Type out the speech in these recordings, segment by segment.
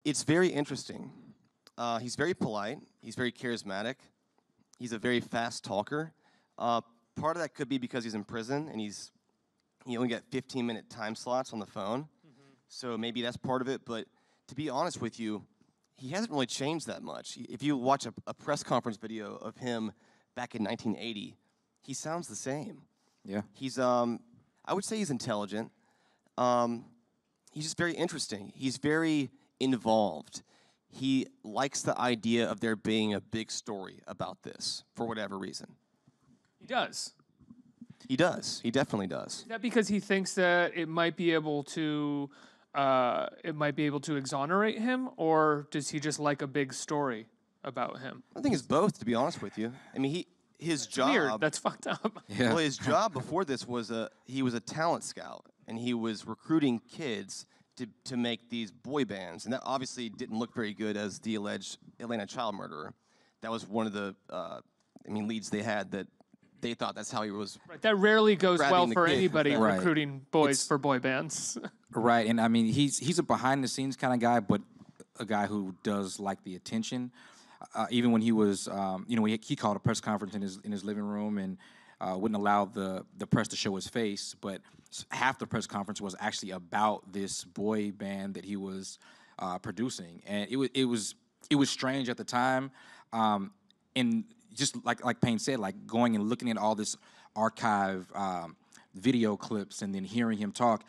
It's very interesting. He's very polite. He's very charismatic. He's a very fast talker. Part of that could be because he's in prison and he only got 15-minute time slots on the phone. So maybe that's part of it. But to be honest with you, he hasn't really changed that much. If you watch a press conference video of him back in 1980, he sounds the same. Yeah. He's, I would say he's intelligent. He's just very interesting. He's very involved. He likes the idea of there being a big story about this for whatever reason. He does. He does. He definitely does. Is that because he thinks that it might be able to exonerate him, or does he just like a big story about him? I think it's both, to be honest with you. I mean, his job. Weird. That's fucked up. Yeah. Well, his job before this was he was a talent scout, and he was recruiting kids to make these boy bands, and that obviously didn't look very good as the alleged Atlanta child murderer. That was one of the leads they had that they thought that's how he was. Right. That rarely goes well for kid. anybody Right. recruiting boys for boy bands. Right, and I mean, he's a behind-the-scenes kind of guy, but a guy who does like the attention. Even when he was, he called a press conference in his living room and wouldn't allow the press to show his face, but half the press conference was actually about this boy band that he was producing, and it was strange at the time, and just like Payne said, like going and looking at all this archive video clips and then hearing him talk,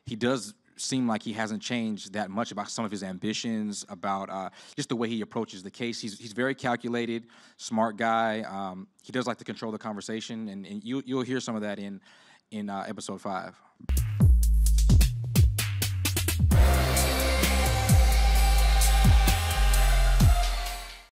he does seem like he hasn't changed that much about some of his ambitions, about just the way he approaches the case. He's very calculated, smart guy. He does like to control the conversation, and you'll hear some of that in episode 5.